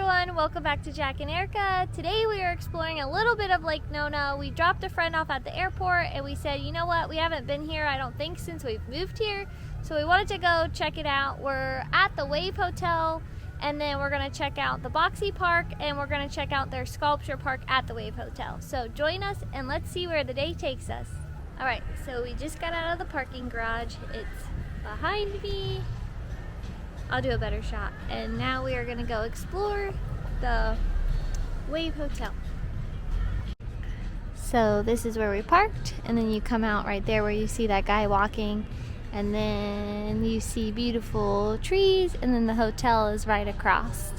everyone, welcome back to Jack and Erica. Today we are exploring a little bit of Lake Nona. We dropped a friend off at the airport and we said, you know what, we haven't been here, I don't think, since we've moved here. So we wanted to go check it out. We're at the Wave Hotel and then we're going to check out the Boxi Park and we're going to check out their sculpture park at the Wave Hotel. So join us and let's see where the day takes us. Alright, so we just got out of the parking garage. It's behind me. I'll do a better shot. And now we are gonna go explore the Wave Hotel. So this is where we parked, and then you come out right there where you see that guy walking, and then you see beautiful trees, and then the hotel is right across.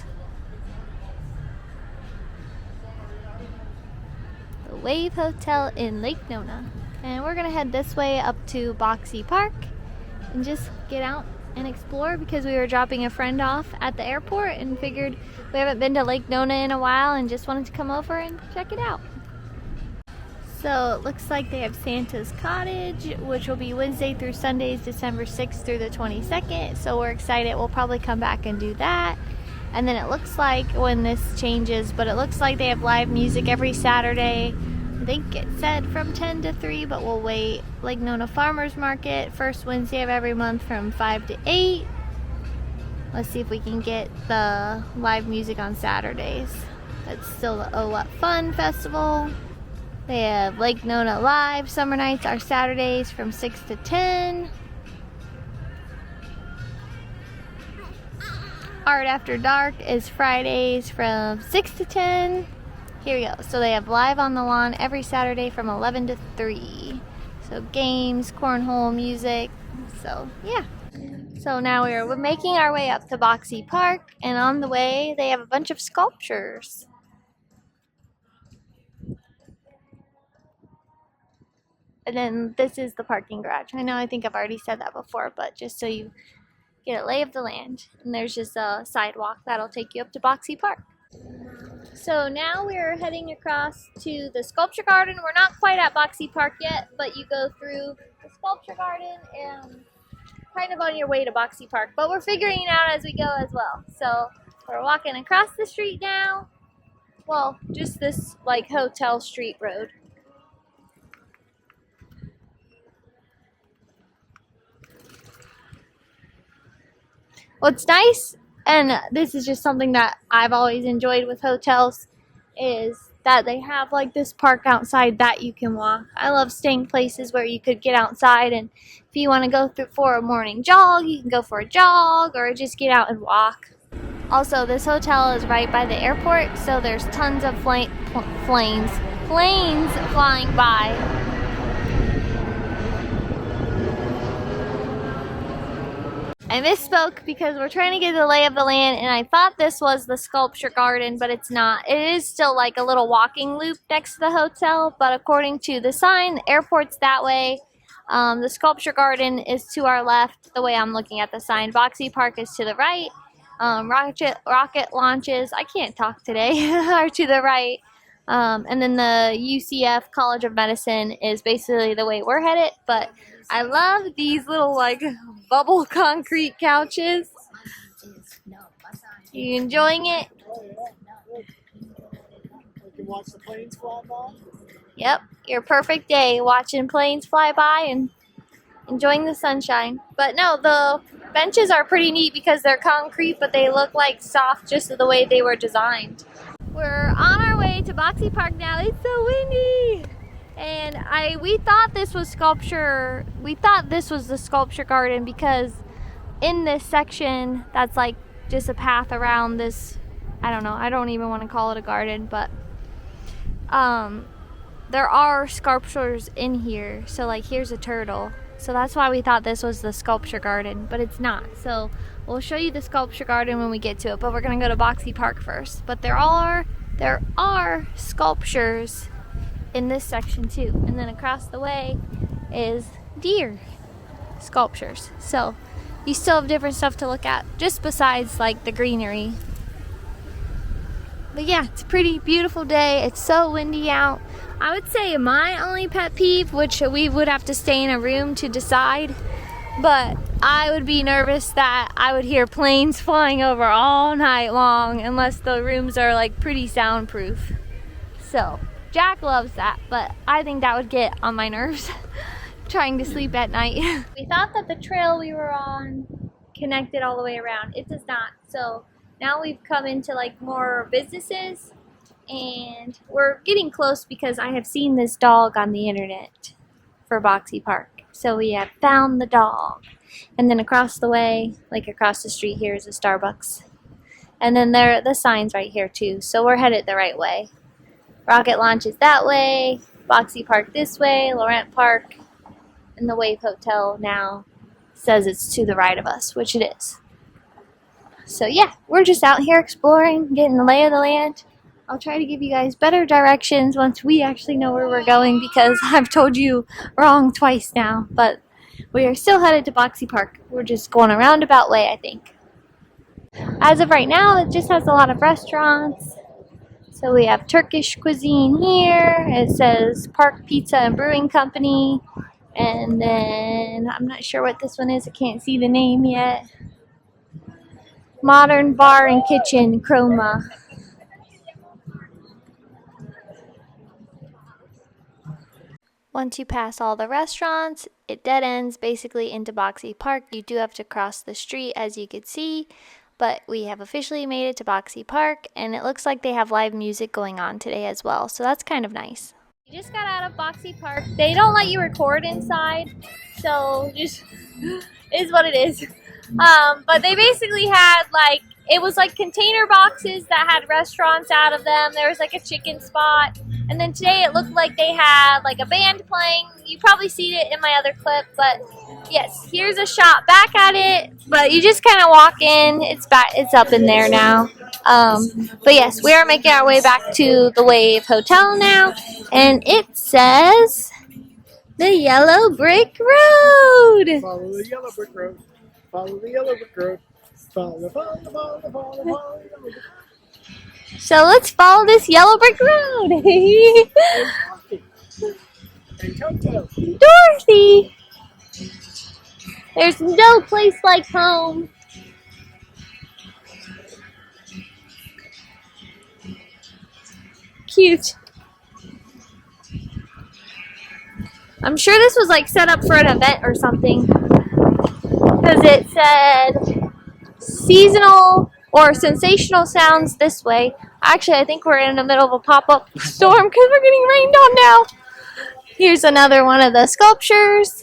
The Wave Hotel in Lake Nona. And we're gonna head this way up to Boxi Park and just get out and explore because we were dropping a friend off at the airport and figured we haven't been to Lake Nona in a while and just wanted to come over and check it out. So it looks like they have Santa's Cottage, which will be Wednesday through Sundays, December 6th through the 22nd. So we're excited. We'll probably come back and do that. And then it looks like when this changes, but it looks like they have live music every Saturday. I think it said from 10 to 3, but we'll wait. Lake Nona Farmers Market, first Wednesday of every month from 5 to 8. Let's see if we can get the live music on Saturdays. That's still the Oh What Fun Festival. They have Lake Nona Live. Summer nights are Saturdays from 6 to 10. Art After Dark is Fridays from 6 to 10. Here we go. So they have Live on the Lawn every Saturday from 11 to 3. So games, cornhole, music. So yeah. So now we're making our way up to Boxi Park, and on the way they have a bunch of sculptures. And then this is the parking garage. I know I think I've already said that before, but just so you get a lay of the land. And there's just a sidewalk that'll take you up to Boxi Park. So now we're heading across to the sculpture garden. We're not quite at Boxi Park yet, but you go through the sculpture garden and kind of on your way to Boxi Park. But we're figuring it out as we go as well. So we're walking across the street now. Well, just this like hotel street road. What's nice, and this is just something that I've always enjoyed with hotels, is that they have like this park outside that you can walk. I love staying places where you could get outside, and if you want to go through for a morning jog, you can go for a jog or just get out and walk. Also, this hotel is right by the airport, so there's tons of planes flying by. I misspoke because we're trying to get the lay of the land, and I thought this was the sculpture garden, but it's not. It is still like a little walking loop next to the hotel, but according to the sign, the airport's that way. The sculpture garden is to our left, the way I'm looking at the sign. Boxi Park is to the right. Rocket launches, I can't talk today, are to the right. And then the UCF College of Medicine is basically the way we're headed, but I love these little like bubble concrete couches. You enjoying it? You watch the planes fly by? Yep, your perfect day watching planes fly by and enjoying the sunshine. But no, the benches are pretty neat because they're concrete, but they look like soft just the way they were designed. We're on our way to Boxi Park now. It's so windy. And we thought this was sculpture. We thought this was the sculpture garden because in this section that's like just a path around this, I don't know, I don't even want to call it a garden, but there are sculptures in here. So like here's a turtle. So that's why we thought this was the sculpture garden, but it's not. So we'll show you the sculpture garden when we get to it, but we're gonna go to Boxi Park first. But there are sculptures in this section too, and then across the way is deer sculptures. So you still have different stuff to look at just besides like the greenery. But yeah, it's a pretty beautiful day. It's so windy out. I would say my only pet peeve, which we would have to stay in a room to decide, but I would be nervous that I would hear planes flying over all night long unless the rooms are like pretty soundproof. So Jack loves that, but I think that would get on my nerves trying to sleep at night. We thought that the trail we were on connected all the way around. It does not. So now we've come into like more businesses and we're getting close because I have seen this dog on the internet for Boxi Park. So we have found the dog. And then across the way, like across the street here is a Starbucks. And then there the sign's right here too. So we're headed the right way. Rocket Launch is that way, Boxi Park this way, Laurent Park, and the Wave Hotel now says it's to the right of us, which it is. So yeah, we're just out here exploring, getting the lay of the land. I'll try to give you guys better directions once we actually know where we're going because I've told you wrong twice now, but we are still headed to Boxi Park. We're just going a roundabout way, I think. As of right now, it just has a lot of restaurants. So we have Turkish cuisine here. It says Park Pizza and Brewing Company. And then, I'm not sure what this one is. I can't see the name yet. Modern Bar and Kitchen, Chroma. Once you pass all the restaurants, it dead ends basically into Boxi Park. You do have to cross the street, as you can see, but we have officially made it to Boxi Park, and it looks like they have live music going on today as well, so that's kind of nice. We just got out of Boxi Park. They don't let you record inside, so just is what it is. But they basically had like, it was like container boxes that had restaurants out of them. There was like a chicken spot. And then today it looked like they had like a band playing. You probably seen it in my other clip, but yes, here's a shot back at it. But you just kind of walk in. It's back. It's up in there now. But yes, we are making our way back to the Wave Hotel now, and it says the Yellow Brick Road. Follow the yellow brick road. Follow the yellow brick road. Follow the yellow brick road. So let's follow this yellow brick road. And Toto. Dorothy! There's no place like home. Cute. I'm sure this was like set up for an event or something. Because it said seasonal or sensational sounds this way. Actually, I think we're in the middle of a pop-up storm because we're getting rained on now. Here's another one of the sculptures.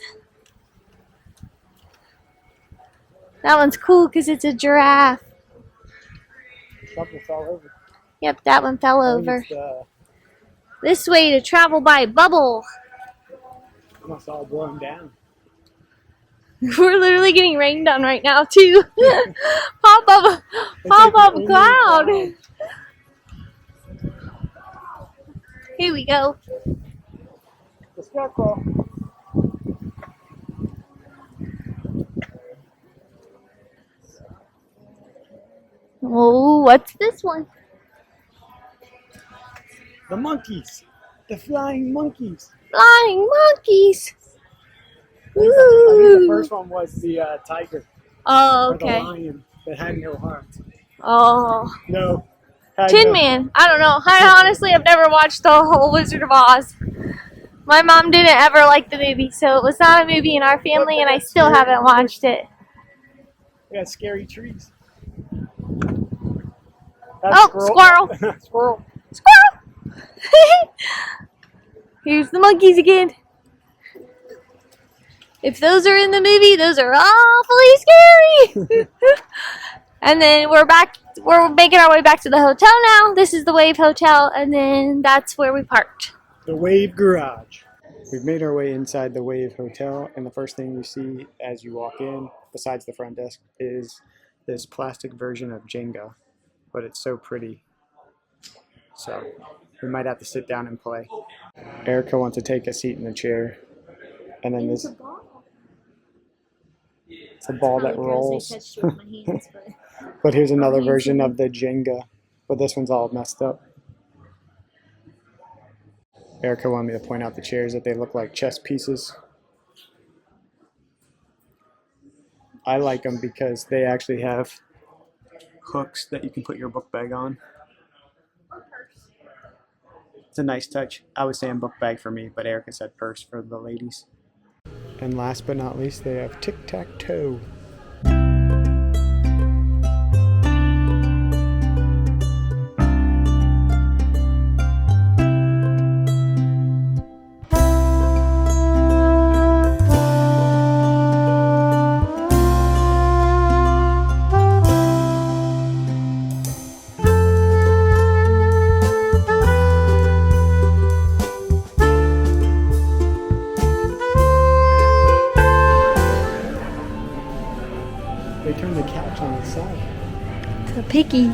That one's cool because it's a giraffe. Something fell over. Yep, that one fell I think over. it's This way to travel by bubble. almost all blown down. We're literally getting rained on right now too. Pop up cloud. Here we go. The scarecrow. Oh, what's this one? The monkeys. The flying monkeys. Flying monkeys. I think the first one was the tiger. Oh, Or okay. the lion that had no heart. Oh. No. had Tin no- Man. I don't know. I honestly have never watched the whole Wizard of Oz. My mom didn't ever like the movie, so it was not a movie in our family, and I still haven't watched it. They got scary trees. Oh, squirrel. Squirrel. Squirrel! Here's the monkeys again. If those are in the movie, those are awfully scary. And then we're back. We're making our way back to the hotel now. This is the Wave Hotel, and then that's where we parked. The Wave Garage. We've made our way inside the Wave Hotel, and the first thing you see as you walk in, besides the front desk, is this plastic version of Jenga. But it's so pretty. So we might have to sit down and play. Erica wants to take a seat in the chair. And then this. It's a ball that rolls. But here's another version of the Jenga. But this one's all messed up. Erica wanted me to point out the chairs that they look like chess pieces. I like them because they actually have hooks that you can put your book bag on. It's a nice touch. I was saying book bag for me, but Erica said purse for the ladies. And last but not least, they have tic-tac-toe. They turned the couch on its side. It's a piggy.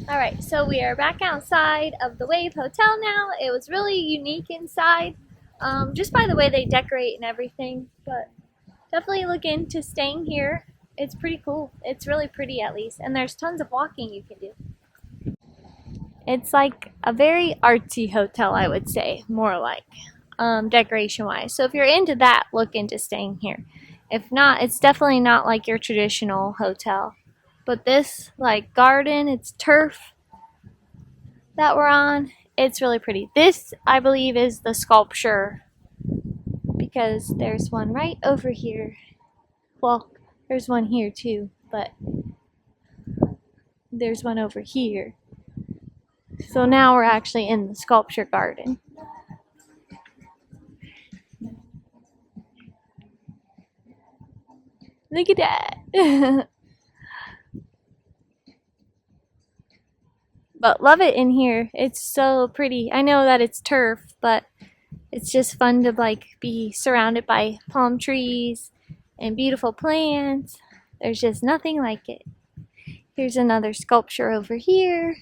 Alright, so we are back outside of the Wave Hotel now. It was really unique inside, just by the way they decorate and everything, but definitely look into staying here. It's pretty cool. It's really pretty at least, and there's tons of walking you can do. It's like a very artsy hotel, I would say, more like, decoration-wise. So if you're into that, look into staying here. If not, it's definitely not like your traditional hotel. But this, like, garden, it's turf that we're on. It's really pretty. This, I believe, is the sculpture because there's one right over here. Well, there's one here too, but there's one over here. So now we're actually in the sculpture garden. Look at that. But love it in here. It's so pretty. I know that it's turf, but it's just fun to like be surrounded by palm trees and beautiful plants. There's just nothing like it. Here's another sculpture over here.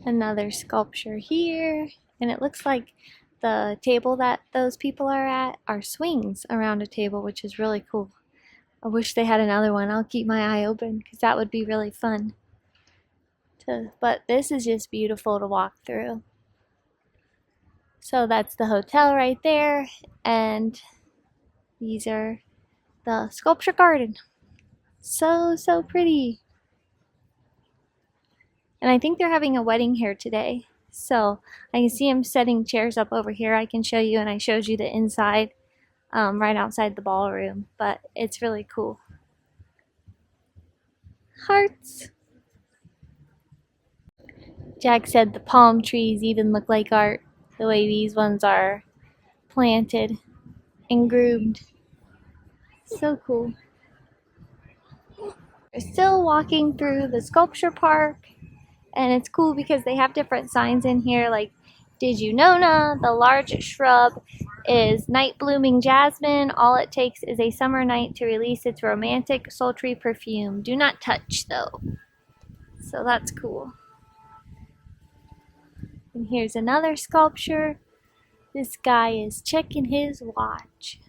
Another sculpture here. And it looks like the table that those people are at are swings around a table, which is really cool. I wish they had another one. I'll keep my eye open because that would be really fun. But this is just beautiful to walk through. So that's the hotel right there, and these are the sculpture garden. So pretty. And I think they're having a wedding here today. So I can see them setting chairs up over here. I can show you, and I showed you the inside right outside the ballroom. But it's really cool. Hearts. Jack said the palm trees even look like art, the way these ones are planted and groomed. So cool. We're still walking through the sculpture park, and it's cool because they have different signs in here like, did you Nona? The large shrub is night blooming jasmine. All it takes is a summer night to release its romantic, sultry perfume. Do not touch though. So that's cool. And here's another sculpture. This guy is checking his watch.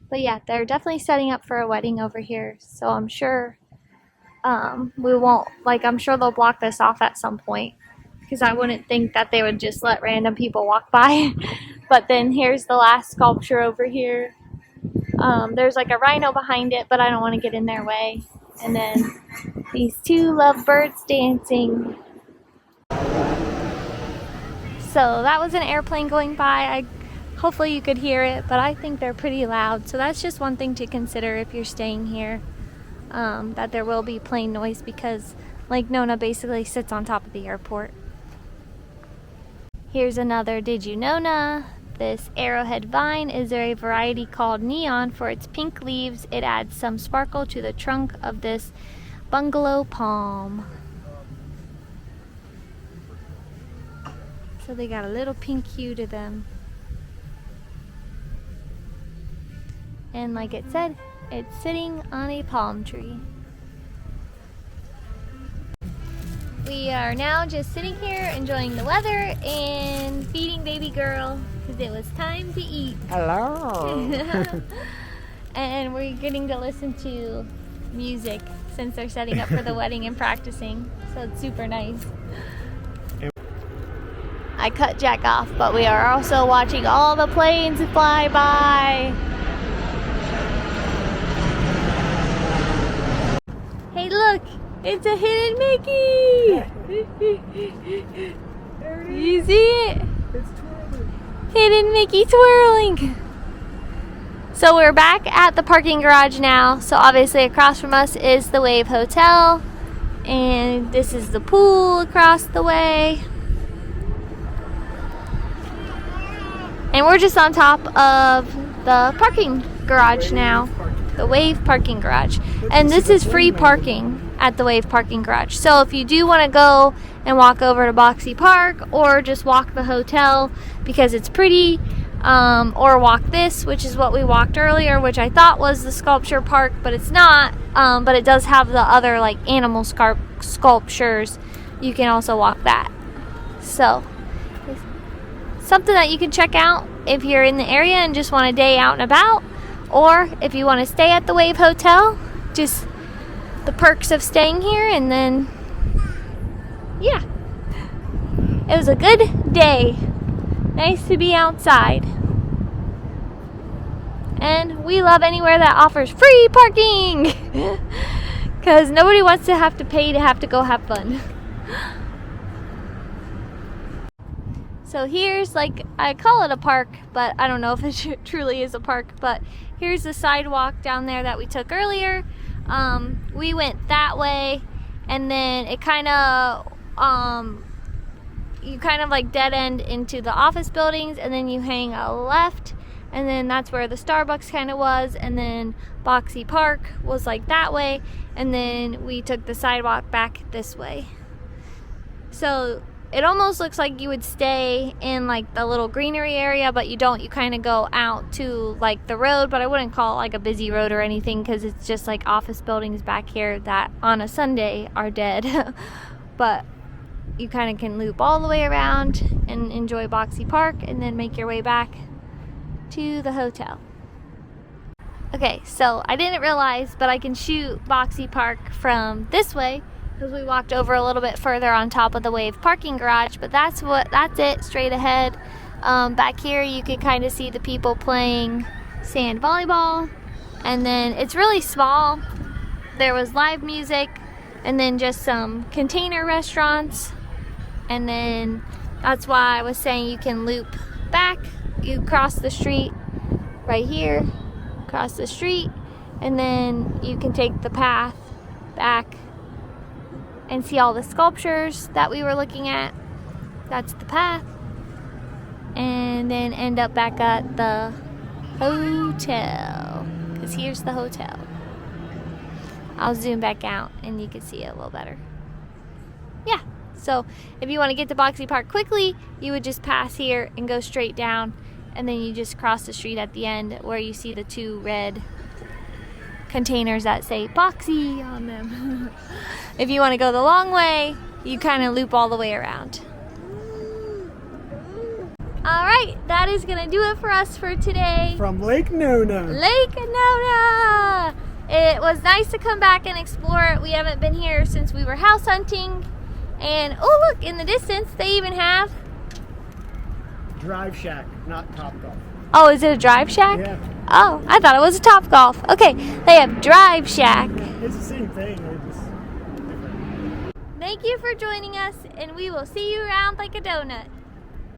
But yeah, they're definitely setting up for a wedding over here. So I'm sure we won't, I'm sure they'll block this off at some point. Because I wouldn't think that they would just let random people walk by. But then here's the last sculpture over here. There's like a rhino behind it, but I don't want to get in their way. And then these two lovebirds dancing. So that was an airplane going by. Hopefully you could hear it, but I think they're pretty loud. So that's just one thing to consider if you're staying here, that there will be plane noise because Lake Nona basically sits on top of the airport. Here's another Did You Nona? This arrowhead vine is a variety called neon. For its pink leaves, it adds some sparkle to the trunk of this bungalow palm. So they got a little pink hue to them. And like it said, it's sitting on a palm tree. We are now just sitting here enjoying the weather and feeding baby girl because it was time to eat. Hello. And we're getting to listen to music since they're setting up for the wedding and practicing. So it's super nice. I cut Jack off, but we are also watching all the planes fly by. Hey look, it's a hidden Mickey! You see it? It's twirling. Hidden Mickey twirling! So we're back at the parking garage now. So obviously across from us is the Wave Hotel. And this is the pool across the way. And we're just on top of the parking garage now. The Wave parking garage. And this is free parking at the Wave parking garage. So if you do want to go and walk over to Boxi Park or just walk the hotel because it's pretty, or walk this, which is what we walked earlier, which I thought was the sculpture park, but it's not. But it does have the other like animal sculptures. You can also walk that. So something that you can check out if you're in the area and just want a day out and about, or if you want to stay at the Wave Hotel, just the perks of staying here. And then yeah, it was a good day. Nice to be outside. And we love anywhere that offers free parking because nobody wants to have to pay to have to go have fun. So here's, like, I call it a park, but I don't know if it truly is a park, but here's the sidewalk down there that we took earlier. We went that way, and then it kind of, you kind of like dead end into the office buildings, and then you hang a left, and then that's where the Starbucks kind of was, and then Boxi Park was like that way, and then we took the sidewalk back this way. So it almost looks like you would stay in like the little greenery area, but you don't. You kind of go out to like the road, but I wouldn't call it like a busy road or anything because it's just like office buildings back here that on a Sunday are dead. But you kind of can loop all the way around and enjoy Boxi Park and then make your way back to the hotel. Okay, so I didn't realize, but I can shoot Boxi Park from this way because we walked over a little bit further on top of the Wave parking garage, but that's it straight ahead. Back here you can kind of see the people playing sand volleyball, and then it's really small. There was live music, and then just some container restaurants, and then that's why I was saying you can loop back. You cross the street right here, cross the street, and then you can take the path back and see all the sculptures that we were looking at. That's the path. And then end up back at the hotel, because here's the hotel. I'll zoom back out and you can see it a little better. Yeah, so if you want to get to Boxi Park quickly, you would just pass here and go straight down, and then you just cross the street at the end where you see the two red containers that say Boxi on them. If you want to go the long way, you kind of loop all the way around. Alright, that is going to do it for us for today. From Lake Nona. Lake Nona! It was nice to come back and explore it. We haven't been here since we were house hunting. And oh look, in the distance they even have... Drive Shack, not Topgolf. Oh, is it a Drive Shack? Yeah. Oh, I thought it was a Topgolf. Okay, they have Drive Shack. It's the same thing, they're just different. Thank you for joining us, and we will see you around like a donut.